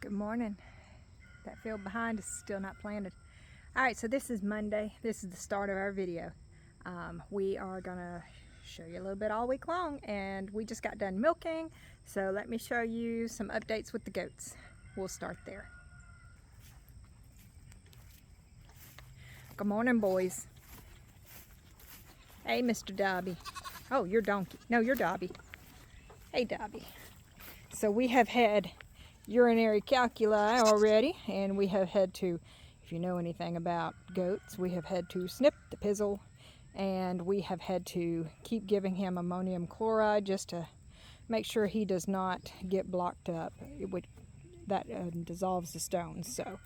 Good morning. That field behind is still not planted. Alright, so this is Monday. This is the start of our video. We are gonna show you a little bit all week long, and we just got done milking, so let me show you some updates with the goats. We'll start there. Good morning, boys. Hey, Mr. Dobby. Oh, you're Donkey. No, you're Dobby. Hey, Dobby. So we have had urinary calculi already, and we have had to, if you know anything about goats, we have had to snip the pizzle, and we have had to keep giving him ammonium chloride just to make sure he does not get blocked up. That dissolves the stones. So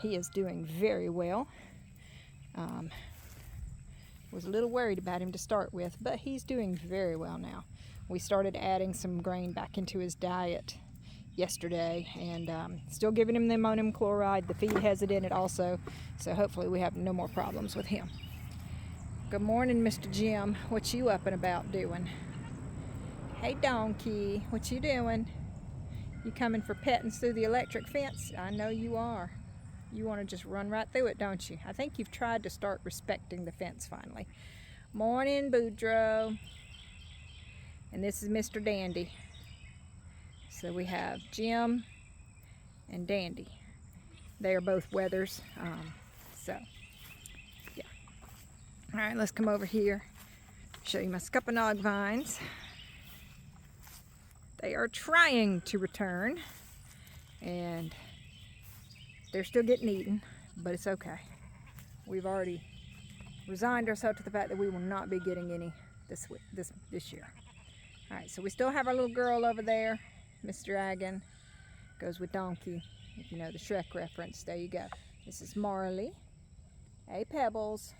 he is doing very well. Was a little worried about him to start with, but he's doing very well now. We started adding some grain back into his diet yesterday, and still giving him the ammonium chloride. The feed has it in it also, so hopefully we have no more problems with him. Good morning, Mr. Jim. What you up and about doing? Hey, Donkey, what you doing? You coming for pettings through the electric fence? I know you are. You want to just run right through it, don't you? I think you've tried to start respecting the fence finally. Morning, Boudreaux. And this is Mr. Dandy. So we have Jim and Dandy. They are both wethers. So, yeah. All right, let's come over here. Show you my scuppernong vines. They are trying to return, and they're still getting eaten, but it's okay. We've already resigned ourselves to the fact that we will not be getting any this year. All right, so we still have our little girl over there. Miss Dragon goes with Donkey. If you know the Shrek reference, there you go. This is Marley. Hey, Pebbles.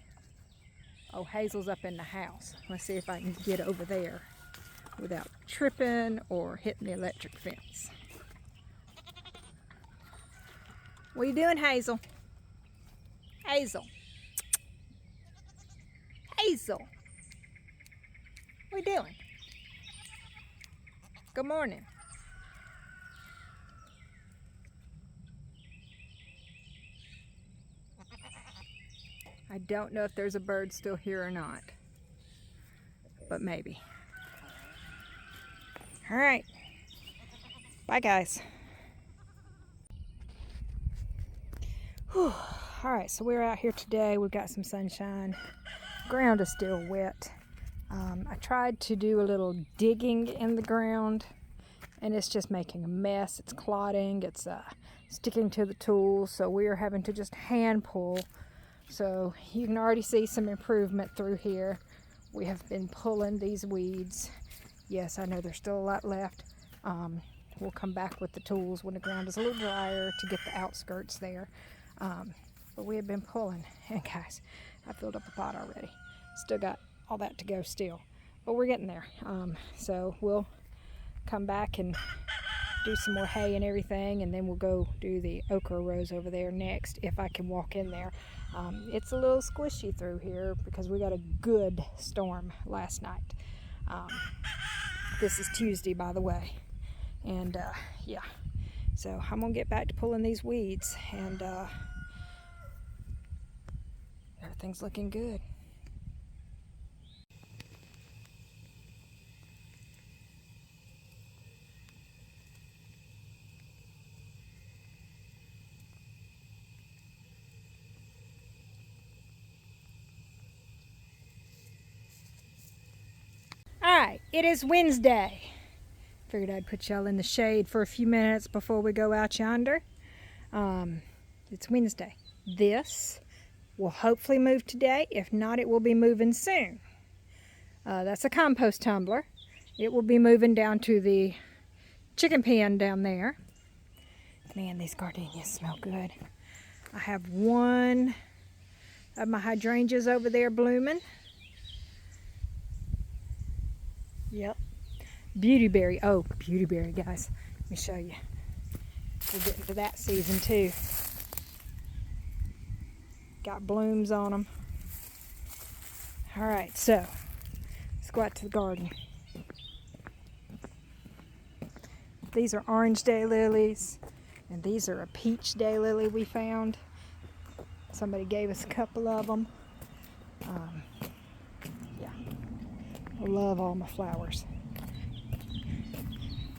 Oh, Hazel's up in the house. Let's see if I can get over there without tripping or hitting the electric fence. What are you doing, Hazel? Hazel. Hazel. What are you doing? Good morning. I don't know if there's a bird still here or not, but maybe. All right. Bye, guys. Whew. All right, so we're out here today. We've got some sunshine. Ground is still wet. I tried to do a little digging in the ground, and it's just making a mess. It's clotting. It's sticking to the tools, so we are having to just hand pull. So you can already see some improvement through here. We have been pulling these weeds. Yes, I know there's still a lot left. We'll come back with the tools when the ground is a little drier to get the outskirts there. But we have been pulling. And guys, I filled up the pot already. Still got all that to go still. But we're getting there. So we'll come back and do some more hay and everything, and then we'll go do the okra rows over there next if I can walk in there. It's a little squishy through here because we got a good storm last night. This is Tuesday, by the way, and yeah, so I'm gonna get back to pulling these weeds, and everything's looking good. Alright, it is Wednesday. Figured I'd put y'all in the shade for a few minutes before we go out yonder. It's Wednesday. This will hopefully move today. If not, it will be moving soon. That's a compost tumbler. It will be moving down to the chicken pen down there. Man, these gardenias smell good. I have one of my hydrangeas over there blooming. Yep. Beautyberry. Oh, beautyberry, guys. Let me show you. We're getting to that season too. Got blooms on them. All right, so let's go out to the garden. These are orange daylilies. And these are a peach daylily we found. Somebody gave us a couple of them. Yeah, I love all my flowers.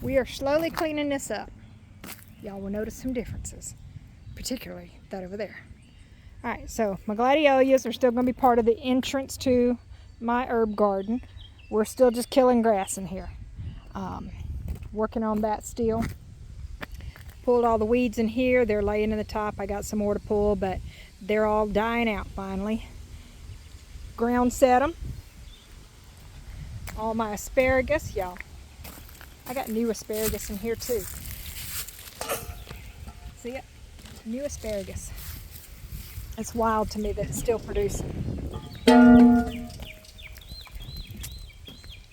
We are slowly cleaning this up. Y'all will notice some differences, particularly that over there. All right, so my gladiolus are still going to be part of the entrance to my herb garden. We're still just killing grass in here. Working on that still. Pulled all the weeds in here. They're laying in the top. I got some more to pull, but they're all dying out finally. Ground set them. All my asparagus, y'all. I got new asparagus in here too. See it? New asparagus. It's wild to me that it's still producing.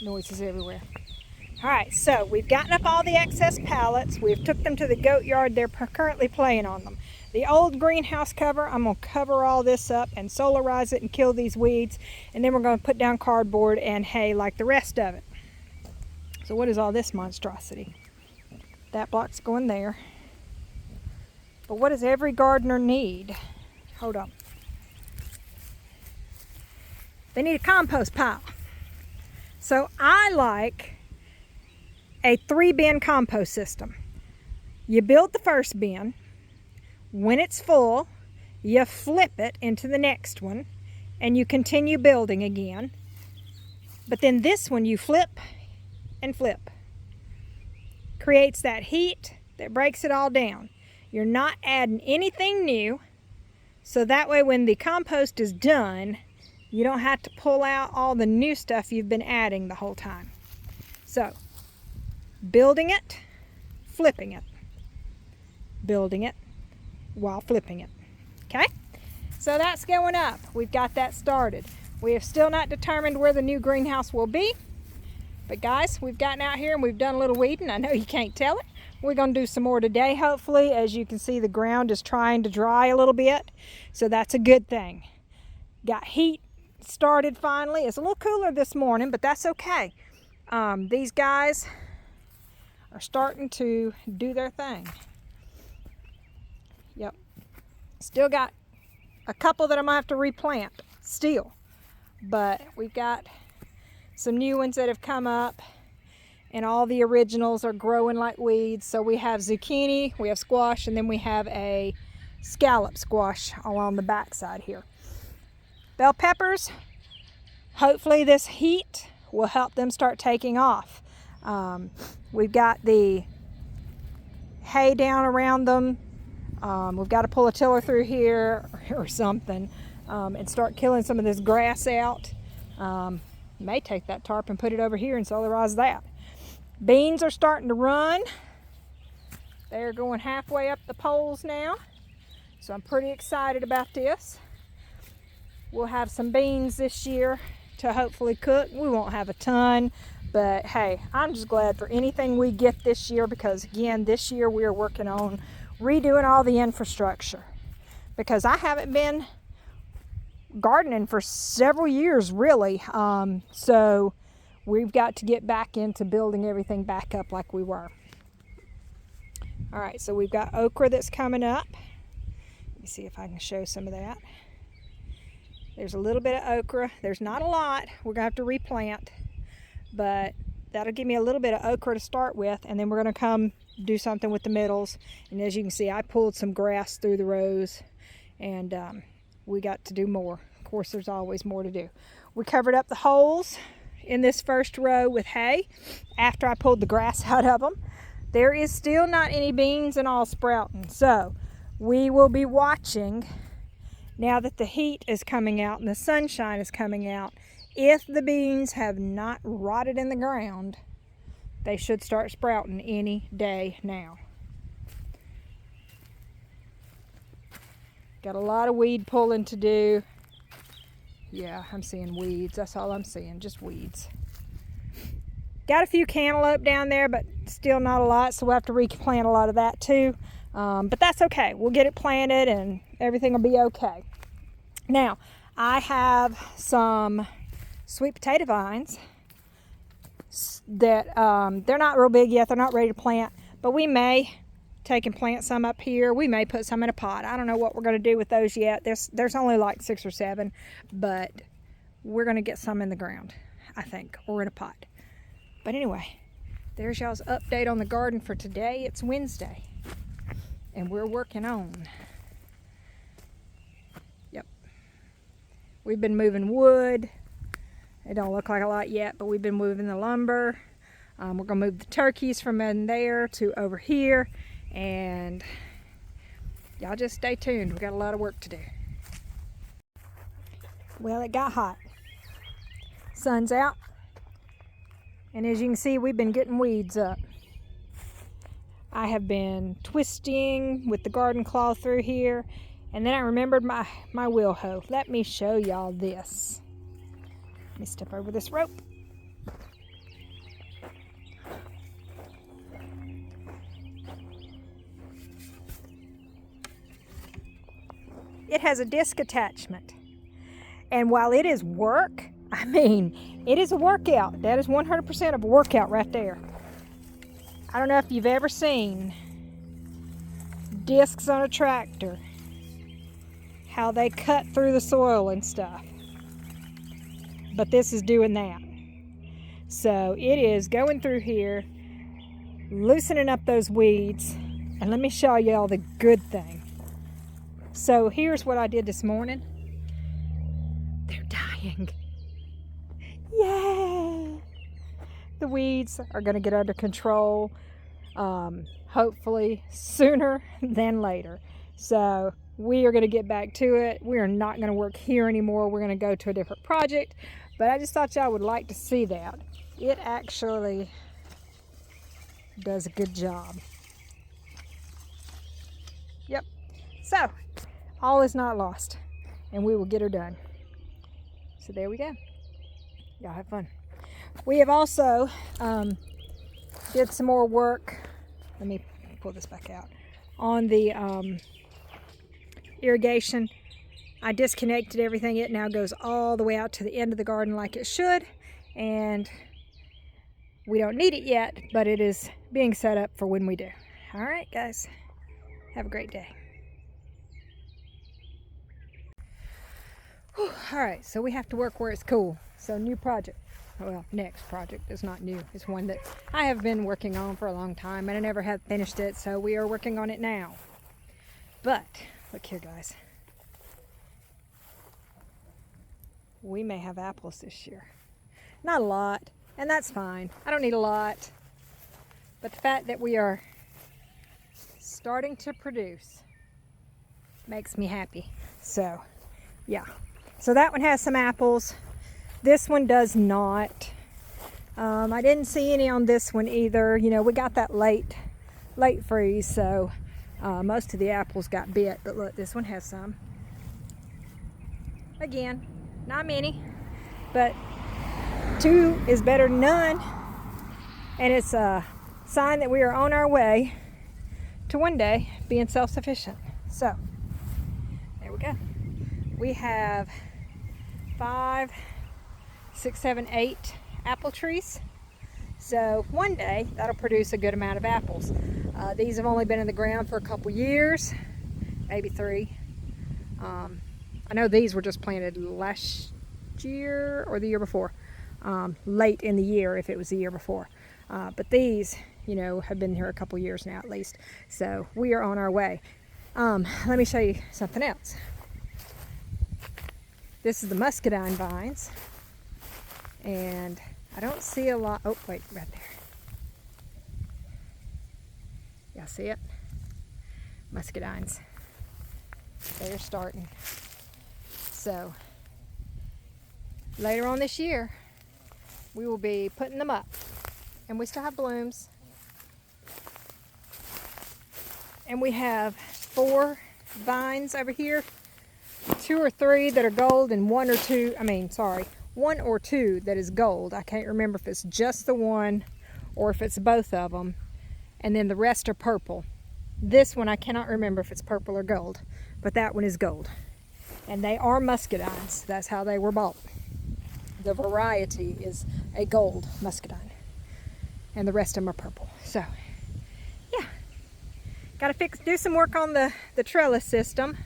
Noises everywhere. Alright, so we've gotten up all the excess pallets. We've took them to the goat yard. They're currently playing on them. The old greenhouse cover, I'm going to cover all this up and solarize it and kill these weeds. And then we're going to put down cardboard and hay like the rest of it. So what is all this monstrosity? That block's going there. But what does every gardener need? Hold on. They need a compost pile. So I like a 3-bin compost system. You build the first bin. When it's full, you flip it into the next one and you continue building again. But then this one you flip and flip. Creates that heat that breaks it all down. You're not adding anything new, so that way when the compost is done, you don't have to pull out all the new stuff you've been adding the whole time. So, building it, flipping it. Building it while flipping it. Okay? So that's going up. We've got that started. We have still not determined where the new greenhouse will be. But guys, we've gotten out here and we've done a little weeding. I know you can't tell it. We're going to do some more today, hopefully. As you can see, the ground is trying to dry a little bit. So that's a good thing. Got heat started finally. It's a little cooler this morning, but that's okay. These guys are starting to do their thing. Yep. Still got a couple that I'm going to have to replant still. But we've got some new ones that have come up. And all the originals are growing like weeds. So we have zucchini, we have squash, and then we have a scallop squash along the back side here. Bell peppers, hopefully this heat will help them start taking off. We've got the hay down around them. We've got to pull a tiller through here or something and start killing some of this grass out. May take that tarp and put it over here and solarize that. Beans are starting to run. They're going halfway up the poles now. So I'm pretty excited about this. We'll have some beans this year to hopefully cook. We won't have a ton, but hey, I'm just glad for anything we get this year because again, this year we are working on redoing all the infrastructure because I haven't been gardening for several years really. So we've got to get back into building everything back up like we were. All right, so we've got okra that's coming up. Let me see if I can show some of that. There's a little bit of okra. There's not a lot. We're gonna have to replant, but that'll give me a little bit of okra to start with, and then we're gonna come do something with the middles. And as you can see, I pulled some grass through the rows, and we got to do more. Of course, there's always more to do. We covered up the holes in this first row with hay after I pulled the grass out of them. There is still not any beans and all sprouting, so we will be watching now that the heat is coming out and the sunshine is coming out. If the beans have not rotted in the ground, they should start sprouting any day now. Got a lot of weed pulling to do. Yeah, I'm seeing weeds. That's all I'm seeing, just weeds. Got a few cantaloupe down there, but still not a lot, so we'll have to replant a lot of that too. But that's okay. We'll get it planted and everything will be okay. Now, I have some sweet potato vines that they're not real big yet. They're not ready to plant, but we may take and plant some up here. We may put some in a pot. I don't know what we're going to do with those yet. There's only like 6 or 7, but we're going to get some in the ground, I think, or in a pot. But anyway, there's y'all's update on the garden for today. It's Wednesday, and we're working on. Yep. We've been moving wood. It don't look like a lot yet, but we've been moving the lumber. We're going to move the turkeys from in there to over here, and y'all just stay tuned. We got a lot of work to do. Well, it got hot. Sun's out, and as you can see, we've been getting weeds up. I have been twisting with the garden claw through here, and then I remembered my wheel hoe. Let me show y'all this. Let me step over this rope. It has a disc attachment. And while it is work, I mean, it is a workout. That is 100% of a workout right there. I don't know if you've ever seen discs on a tractor, how they cut through the soil and stuff. But this is doing that. So it is going through here, loosening up those weeds, and let me show you all the good thing. So here's what I did this morning. They're dying. Yay! The weeds are going to get under control, hopefully sooner than later. So we are going to get back to it. We are not going to work here anymore. We're going to go to a different project. But I just thought y'all would like to see that. It actually does a good job. Yep. So, all is not lost. And we will get her done. So there we go. Y'all have fun. We have also did some more work. Let me pull this back out. On the irrigation. I disconnected everything. It now goes all the way out to the end of the garden like it should, and we don't need it yet, but it is being set up for when we do. All right, guys, have a great day. Whew. All right, so we have to work where it's cool. So new project. Well, next project is not new. It's one that I have been working on for a long time, and I never have finished it, so we are working on it now. But look here, guys. We may have apples this year. Not a lot, and that's fine. I don't need a lot. But the fact that we are starting to produce makes me happy. So, yeah. So that one has some apples. This one does not. I didn't see any on this one either. You know, we got that late freeze, so most of the apples got bit. But look, this one has some. Again, not many, but 2 is better than none, and it's a sign that we are on our way to one day being self-sufficient. So there we go. We have 5, 6, 7, 8 apple trees, so one day that'll produce a good amount of apples. These have only been in the ground for a couple years, maybe 3. I know these were just planted last year or the year before, late in the year if it was the year before. But these, you know, have been here a couple years now at least. So we are on our way. Let me show you something else. This is the muscadine vines. And I don't see a lot. Oh, wait, right there. Y'all see it? Muscadines. They're starting. So later on this year, we will be putting them up. And we still have blooms. And we have 4 vines over here. 2 or 3 that are gold and 1 or 2 that is gold. I can't remember if it's just the one or if it's both of them. And then the rest are purple. This one I cannot remember if it's purple or gold, but that one is gold. And they are muscadines. That's how they were bought. The variety is a gold muscadine. And the rest of them are purple. So, yeah. Got to do some work on the trellis system.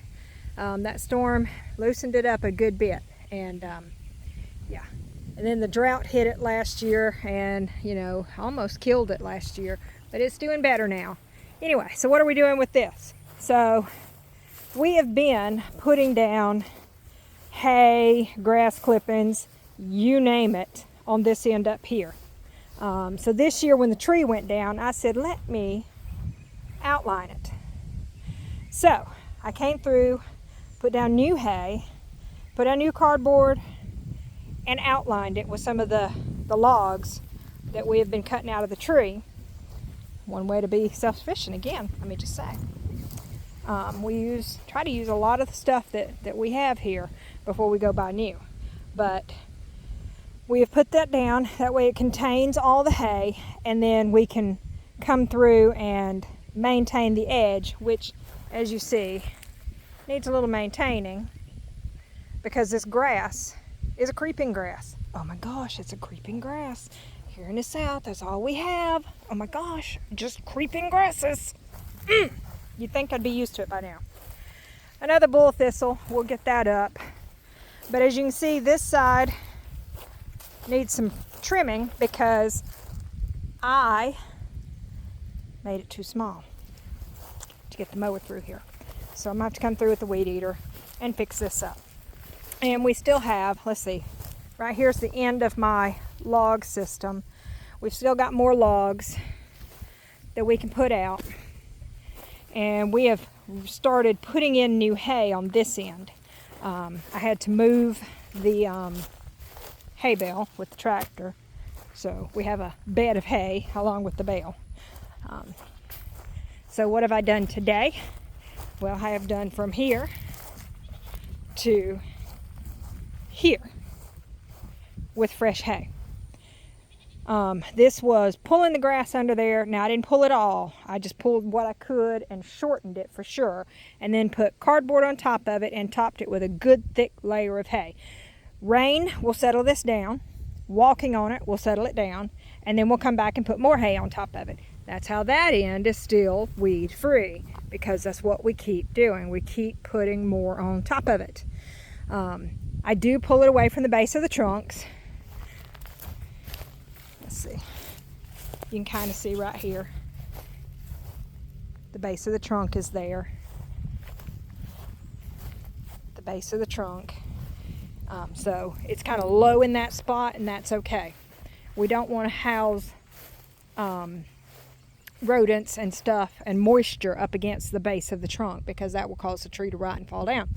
That storm loosened it up a good bit, and yeah. And then the drought hit it last year, and you know, almost killed it last year, but it's doing better now. Anyway, so what are we doing with this? So we have been putting down hay, grass clippings, you name it, on this end up here. So this year when the tree went down, I said, let me outline it. So I came through, put down new hay, put down new cardboard, and outlined it with some of the logs that we have been cutting out of the tree. One way to be self-sufficient again, let me just say. We try to use a lot of the stuff that we have here before we go buy new. But we have put that down, that way it contains all the hay, and then we can come through and maintain the edge, which, as you see, needs a little maintaining because this grass is a creeping grass. Oh my gosh, it's a creeping grass. Here in the south, that's all we have. Oh my gosh, just creeping grasses. You'd think I'd be used to it by now. Another bull thistle, we'll get that up. But as you can see, this side needs some trimming because I made it too small to get the mower through here. So I'm gonna have to come through with the weed eater and fix this up. And we still have, let's see, right here's the end of my log system. We've still got more logs that we can put out. And we have started putting in new hay on this end. I had to move the hay bale with the tractor. So we have a bed of hay along with the bale. So what have I done today? Well, I have done from here to here with fresh hay. This was pulling the grass under there. Now I didn't pull it all. I just pulled what I could and shortened it for sure, and then put cardboard on top of it and topped it with a good thick layer of hay. Rain will settle this down. Walking on it will settle it down, and then we'll come back and put more hay on top of it. That's how that end is still weed free, because that's what we keep doing. We keep putting more on top of it. I do pull it away from the base of the trunks. Let's see. You can kind of see right here. The base of the trunk is there. The base of the trunk. So it's kind of low in that spot, and that's okay. We don't want to house rodents and stuff and moisture up against the base of the trunk, because that will cause the tree to rot and fall down,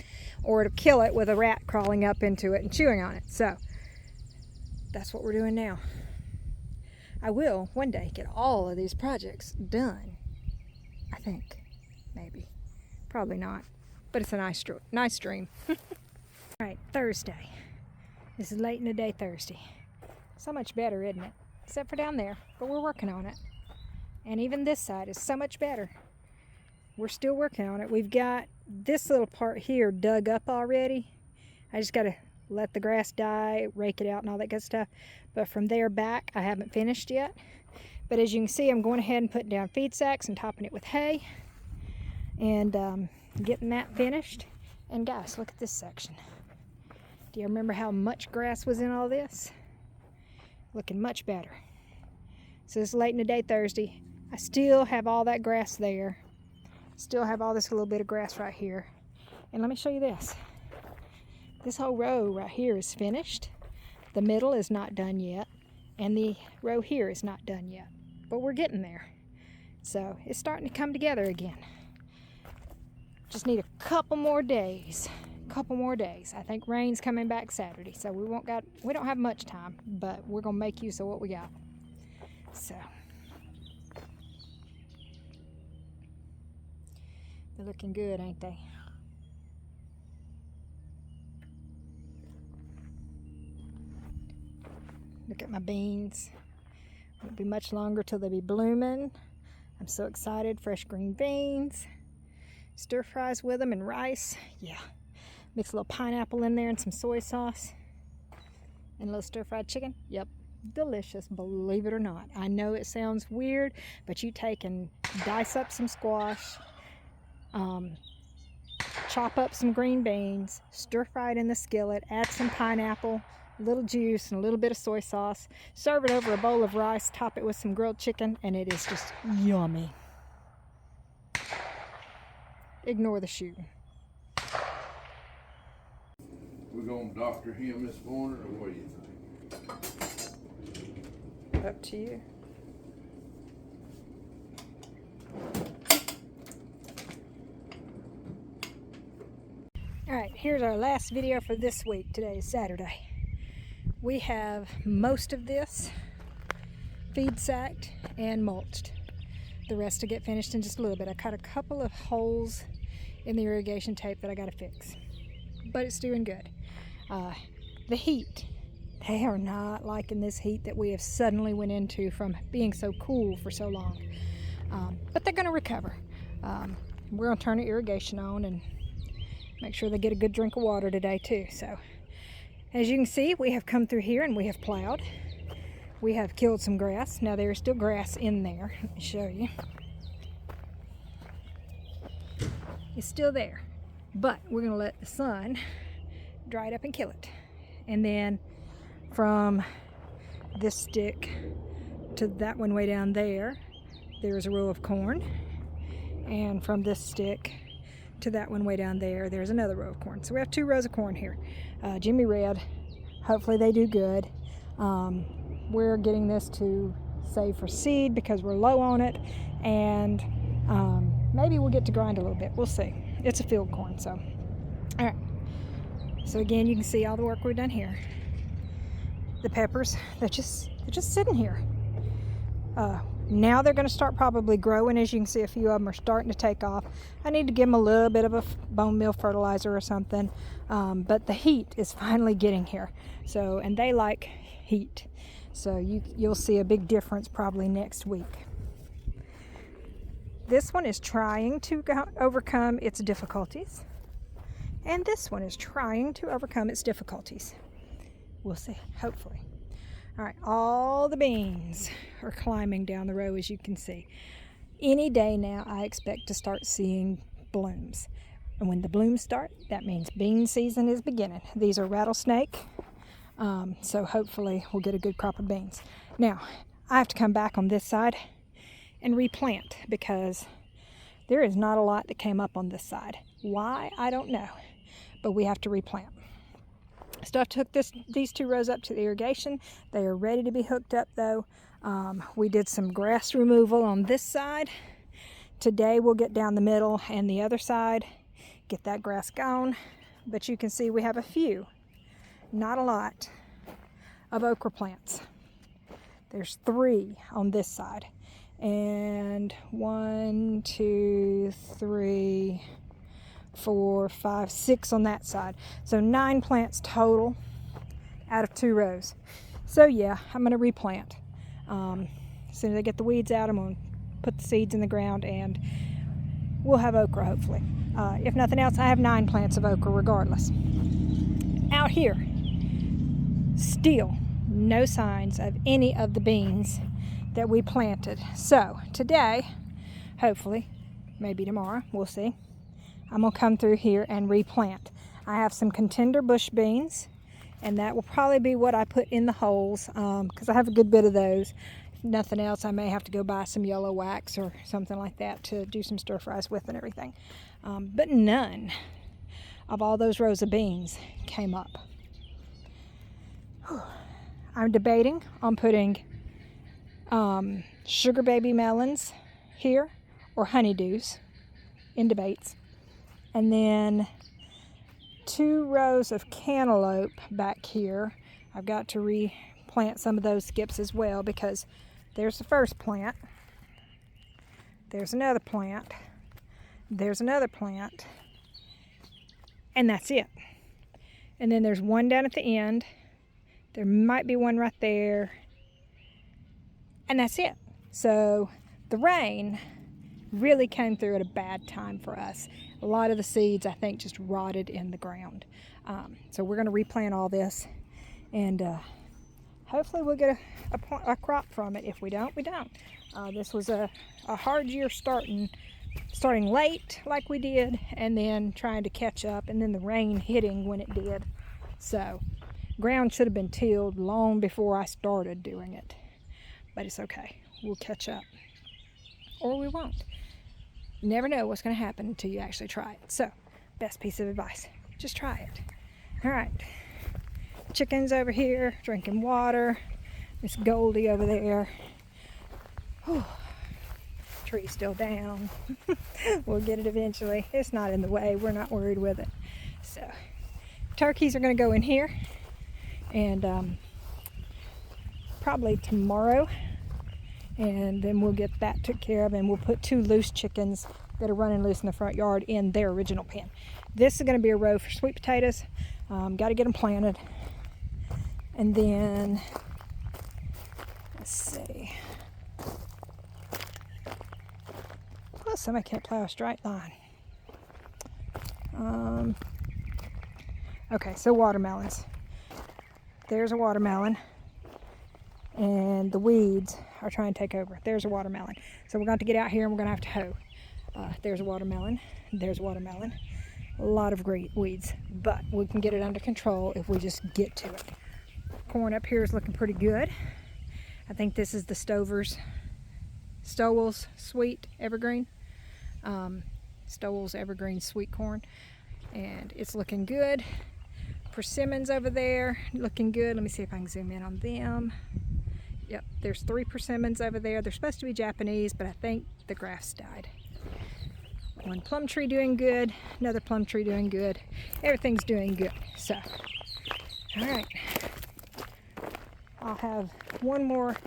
or it'll kill it with a rat crawling up into it and chewing on it. So that's what we're doing now. I will one day get all of these projects done. I think, maybe, probably not, but it's a nice dream. All right, Thursday. This is late in the day Thursday. So much better, isn't it? Except for down there, but we're working on it. And even this side is so much better. We're still working on it. We've got this little part here dug up already. I just got to let the grass die, rake it out and all that good stuff. But from there back, I haven't finished yet. But as you can see, I'm going ahead and putting down feed sacks and topping it with hay. And getting that finished. And guys, look at this section. Do you remember how much grass was in all this? Looking much better. So it's late in the day Thursday. I still have all that grass there. Still have all this little bit of grass right here. And let me show you this. This whole row right here is finished. The middle is not done yet. And the row here is not done yet. But we're getting there. So it's starting to come together again. Just need a couple more days. I think rain's coming back Saturday. So we don't have much time. But we're going to make use of what we got. So they're looking good, ain't they? Look at my beans. Won't be much longer till they be blooming. I'm so excited. Fresh green beans. Stir fries with them and rice. Yeah. Mix a little pineapple in there and some soy sauce. And a little stir fried chicken. Yep. delicious, believe it or not. I know it sounds weird, but you take and dice up some squash, chop up some green beans, stir fry it in the skillet, add some pineapple, a little juice, and a little bit of soy sauce. Serve it over a bowl of rice, top it with some grilled chicken, and it is just yummy. Ignore the shoe. We're gonna doctor him this morning, or what do you think? Up to you. Alright, here's our last video for this week. Today is Saturday. We have most of this feed sacked and mulched. The rest will get finished in just a little bit. I cut a couple of holes in the irrigation tape that I gotta fix, but it's doing good. The heat, they are not liking this heat that we have suddenly went into from being so cool for so long, but they're gonna recover. We're gonna turn the irrigation on and make sure they get a good drink of water today too. So as you can see, we have come through here and we have plowed. We have killed some grass. Now there is still grass in there. Let me show you. It's still there, but we're gonna let the sun dry it up and kill it. And then from this stick to that one way down there, there's a row of corn. And from this stick to that one way down there, there's another row of corn. So we have 2 rows of corn here. Jimmy Red, hopefully they do good. We're getting this to save for seed because we're low on it, and maybe we'll get to grind a little bit. We'll see. It's a field corn, so. All right. So again, you can see all the work we've done here. The peppers, they're just sitting here. Now they're going to start probably growing. As you can see, a few of them are starting to take off. I need to give them a little bit of a bone meal fertilizer or something, but the heat is finally getting here. So, and they like heat. So you'll see a big difference probably next week. This one is trying to overcome its difficulties, and this one is trying to overcome its difficulties. We'll see, hopefully. All right, all the beans are climbing down the row, as you can see. Any day now, I expect to start seeing blooms. And when the blooms start, that means bean season is beginning. These are rattlesnake, so hopefully we'll get a good crop of beans. Now, I have to come back on this side and replant because there is not a lot that came up on this side. Why? I don't know, but we have to replant. Stuff to hook these 2 rows up to the irrigation. They are ready to be hooked up though. We did some grass removal on this side. Today we'll get down the middle and the other side, get that grass gone. But you can see we have a few, not a lot, of okra plants. There's 3 on this side. And 1, 2, 3, 4, 5, 6 on that side. So 9 plants total out of 2 rows. So yeah, I'm going to replant. As soon as I get the weeds out, I'm going to put the seeds in the ground and we'll have okra hopefully. If nothing else, I have 9 plants of okra regardless. Out here, still no signs of any of the beans that we planted. So today, hopefully, maybe tomorrow, we'll see, I'm going to come through here and replant. I have some contender bush beans, and that will probably be what I put in the holes because I have a good bit of those. If nothing else, I may have to go buy some yellow wax or something like that to do some stir fries with and everything. But none of all those rows of beans came up. Whew. I'm debating on putting sugar baby melons here or honeydews in debates. And then 2 rows of cantaloupe back here. I've got to replant some of those skips as well because there's the first plant. There's another plant. There's another plant. And that's it. And then there's one down at the end. There might be one right there. And that's it. So the rain really came through at a bad time for us. A lot of the seeds, I think, just rotted in the ground. So we're going to replant all this and hopefully we'll get a crop from it. If we don't, we don't. This was a hard year starting late like we did, and then trying to catch up, and then the rain hitting when it did. So ground should have been tilled long before I started doing it, but it's okay. We'll catch up, or we won't. You never know what's going to happen until you actually try it. So, best piece of advice, just try it. All right, chickens over here drinking water. Miss Goldie over there. Whew. Tree's still down. We'll get it eventually. It's not in the way. We're not worried with it. So, turkeys are going to go in here, and probably tomorrow, and then we'll get that took care of, and we'll put 2 loose chickens that are running loose in the front yard in their original pen. This is going to be a row for sweet potatoes. Got to get them planted, and then let's see. Well, somebody can't plow a straight line. Okay, so watermelons. There's a watermelon, and the weeds are trying to take over. There's a watermelon. So we're going to get out here, and we're going to have to hoe. There's a watermelon. There's a watermelon. A lot of great weeds, but we can get it under control if we just get to it. Corn up here is looking pretty good. I think this is the Stowell's Sweet Evergreen. Stowell's Evergreen Sweet Corn, and it's looking good. Persimmons over there looking good. Let me see if I can zoom in on them. Yep, there's 3 persimmons over there. They're supposed to be Japanese, but I think the grafts died. One plum tree doing good, another plum tree doing good. Everything's doing good. So, all right, I'll have one more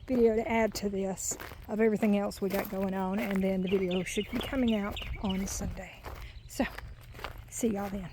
video to add to this of everything else we got going on, and then the video should be coming out on Sunday. So, see y'all then.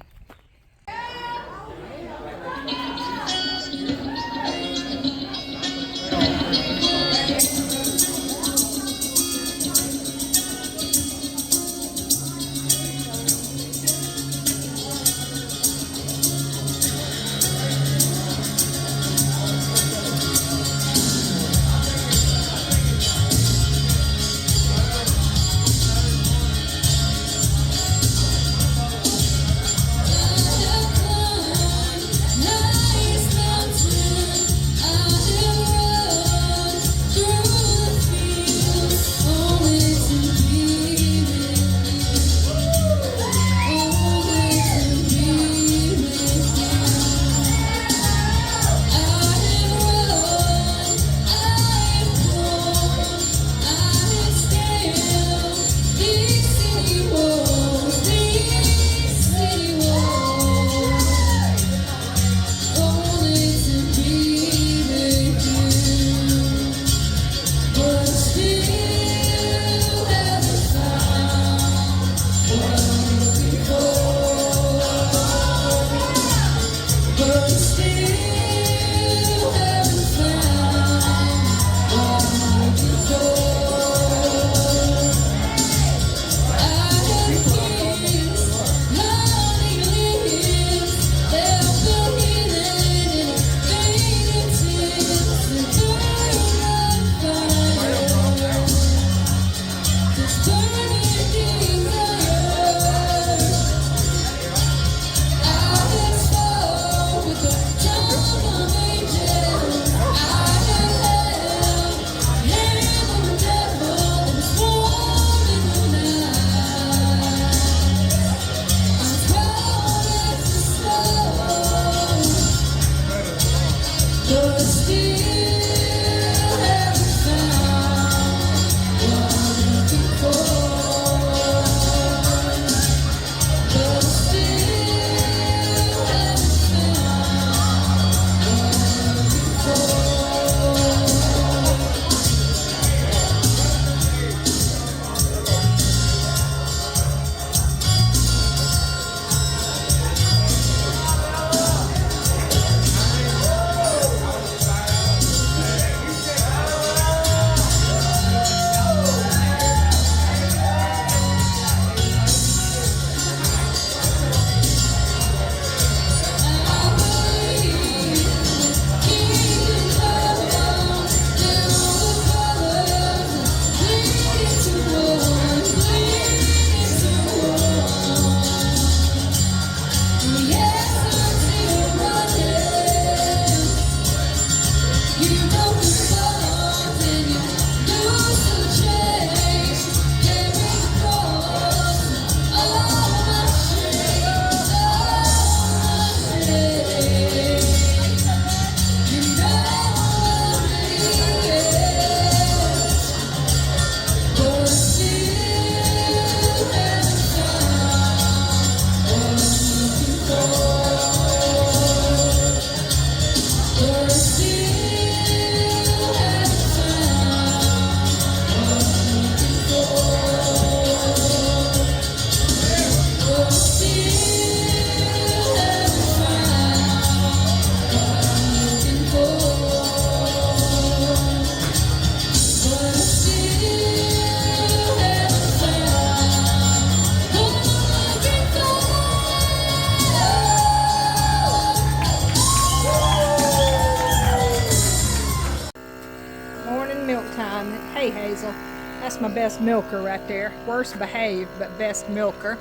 Hazel. That's my best milker right there. Worst behaved, but best milker.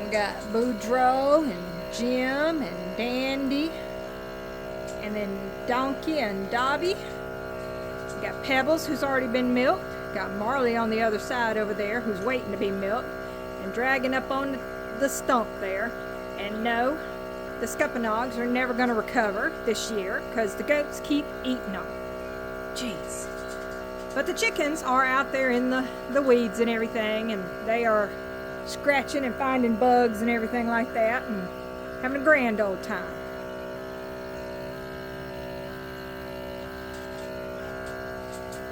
We got Boudreaux and Jim and Dandy. And then Donkey and Dobby. We got Pebbles, who's already been milked. Got Marley on the other side over there, who's waiting to be milked. And dragging up on the stump there. And no, the Scuppanogs are never going to recover this year because the goats keep eating them. Jeez. But the chickens are out there in the weeds and everything, and they are scratching and finding bugs and everything like that and having a grand old time.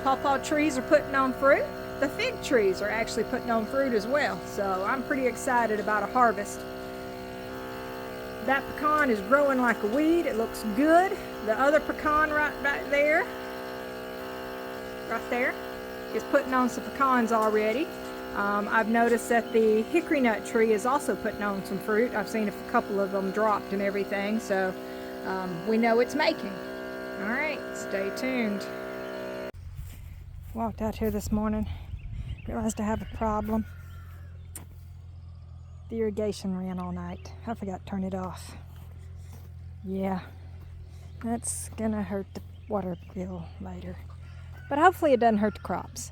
Pawpaw trees are putting on fruit. The fig trees are actually putting on fruit as well, so I'm pretty excited about a harvest. That pecan is growing like a weed. It looks good. The other pecan right there, is putting on some pecans already. I've noticed that the hickory nut tree is also putting on some fruit. I've seen a couple of them dropped and everything, so we know it's making. All right, stay tuned. Walked out here this morning, realized I have a problem. The irrigation ran all night. I forgot to turn it off. Yeah, that's gonna hurt the water bill later. But hopefully it doesn't hurt the crops.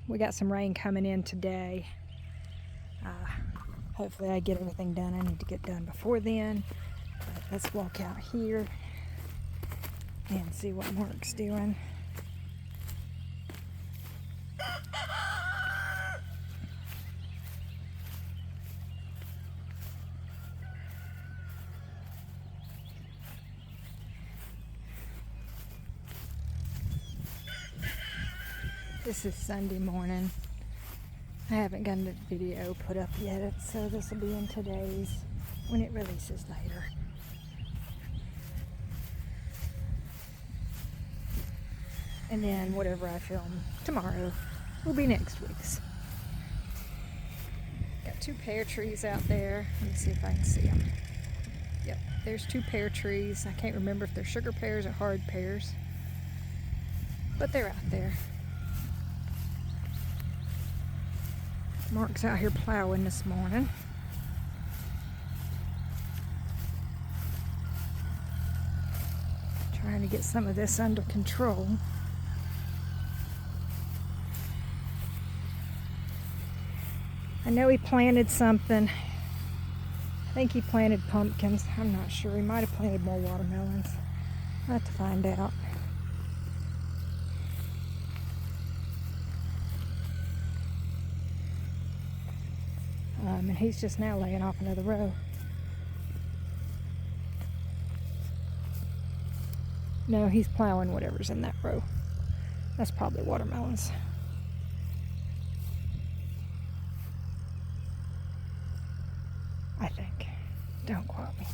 We got some rain coming in today. Hopefully I get everything done I need to get done before then. But let's walk out here and see what Mark's doing. This is Sunday morning. I haven't gotten the video put up yet, so this will be in today's when it releases later. And then whatever I film tomorrow will be next week's. Got 2 pear trees out there. Let me see if I can see them. Yep, there's 2 pear trees. I can't remember if they're sugar pears or hard pears, but they're out there. Mark's out here plowing this morning. Trying to get some of this under control. I know he planted something. I think he planted pumpkins. I'm not sure. He might have planted more watermelons. I'll have to find out. And he's just now laying off another row. No, he's plowing whatever's in that row. That's probably watermelons. I think. Don't quote me.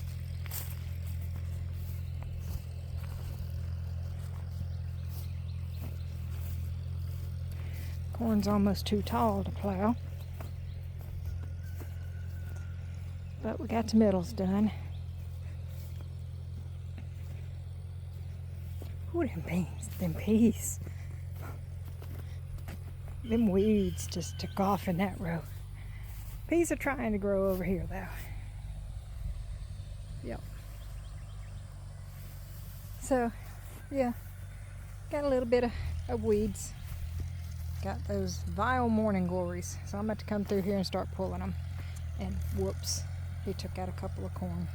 Corn's almost too tall to plow. But we got the middles done. Ooh, them beans, them peas. Them weeds just took off in that row. Peas are trying to grow over here though. Yep. So, yeah, got a little bit of weeds. Got those vile morning glories. So I'm about to come through here and start pulling them. And whoops. He took out a couple of corn.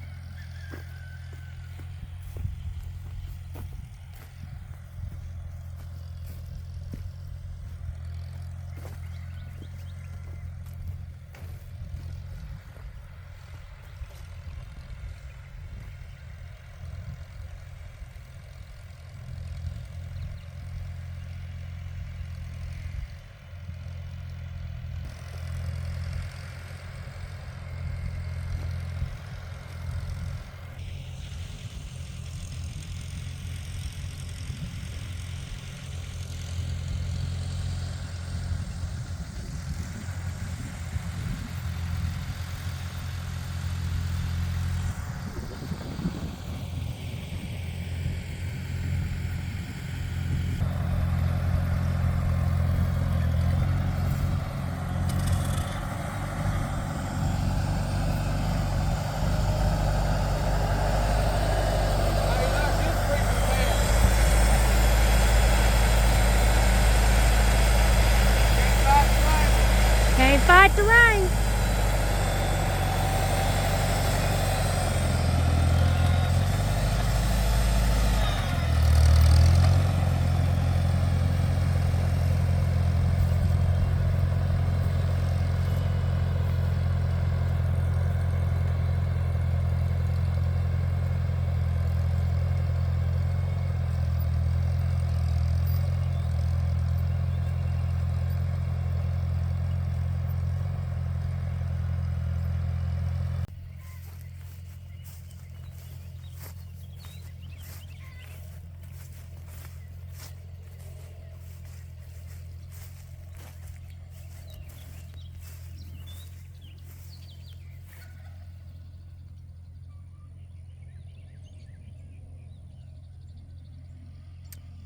Can't fight the rain.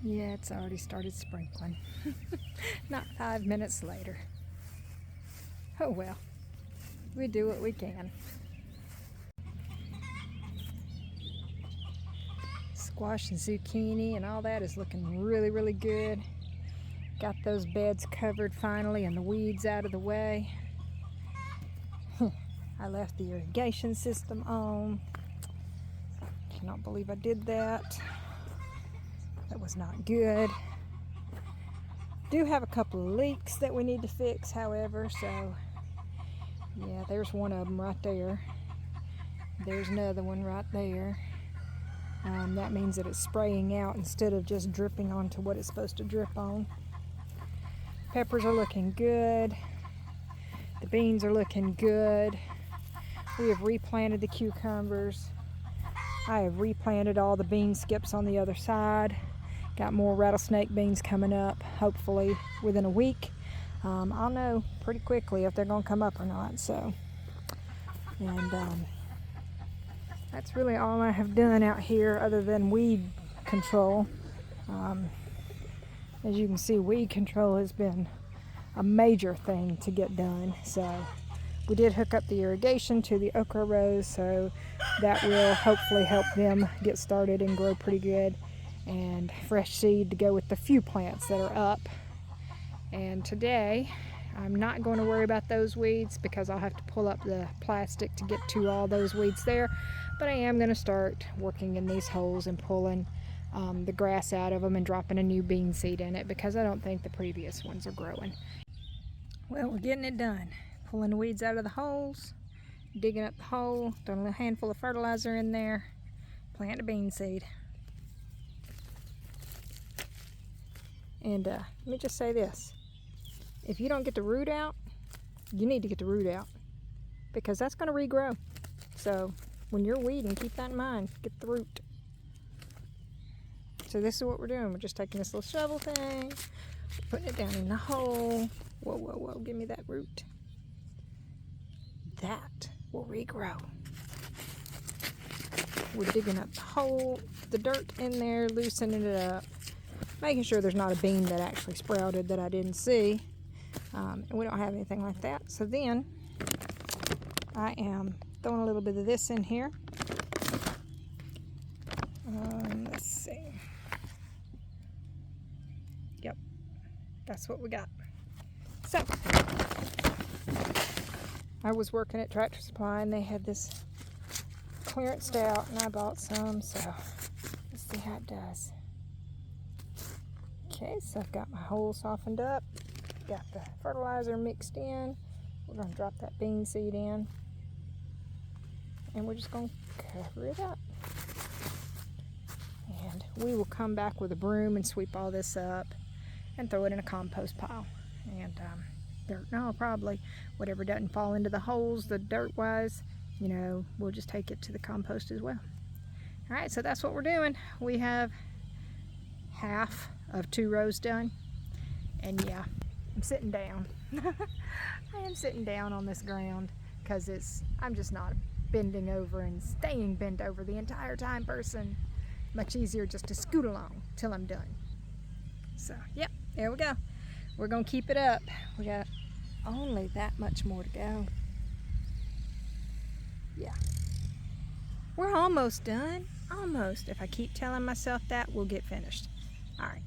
Yeah, it's already started sprinkling. Not 5 minutes later. Oh well, we do what we can. Squash and zucchini and all that is looking really, really good. Got those beds covered finally and the weeds out of the way. I left the irrigation system on. Cannot believe I did that. That was not good. Do have a couple of leaks that we need to fix, however, so yeah, there's one of them right there. There's another one right there. That means that it's spraying out instead of just dripping onto what it's supposed to drip on. Peppers are looking good. The beans are looking good. We have replanted the cucumbers. I have replanted all the bean skips on the other side. Got more rattlesnake beans coming up, hopefully within a week. I'll know pretty quickly if they're going to come up or not. So, and that's really all I have done out here other than weed control. As you can see, weed control has been a major thing to get done. So we did hook up the irrigation to the okra rows, so that will hopefully help them get started and grow pretty good. And fresh seed to go with the few plants that are up. And today I'm not going to worry about those weeds because I'll have to pull up the plastic to get to all those weeds there, but I am going to start working in these holes and pulling the grass out of them and dropping a new bean seed in it because I don't think the previous ones are growing. Well, we're getting it done. Pulling the weeds out of the holes, digging up the hole, throwing a little handful of fertilizer in there, plant a bean seed. And let me just say this. If you don't get the root out, you need to get the root out because that's going to regrow. So when you're weeding, keep that in mind. Get the root. So this is what we're doing. We're just taking this little shovel thing, putting it down in the hole. Whoa, whoa, whoa. Give me that root. That will regrow. We're digging up the hole, the dirt in there, loosening it up. Making sure there's not a bean that actually sprouted that I didn't see. And we don't have anything like that. So then I am throwing a little bit of this in here. Let's see. Yep, that's what we got. So I was working at Tractor Supply and they had this clearance out and I bought some. So let's see how it does. Okay, so I've got my hole softened up, got the fertilizer mixed in. We're going to drop that bean seed in, and we're just going to cover it up. And we will come back with a broom and sweep all this up and throw it in a compost pile. And dirt, no, probably whatever doesn't fall into the holes, the dirt-wise, you know, we'll just take it to the compost as well. All right, so that's what we're doing. We have half of 2 rows done, and yeah, I'm sitting down. I am sitting down on this ground because I'm just not a bending over and staying bent over the entire time person. Much easier just to scoot along till I'm done. So yep, there we go. We're gonna keep it up. We got only that much more to go. Yeah, we're almost done. Almost. If I keep telling myself that, we'll get finished. All right.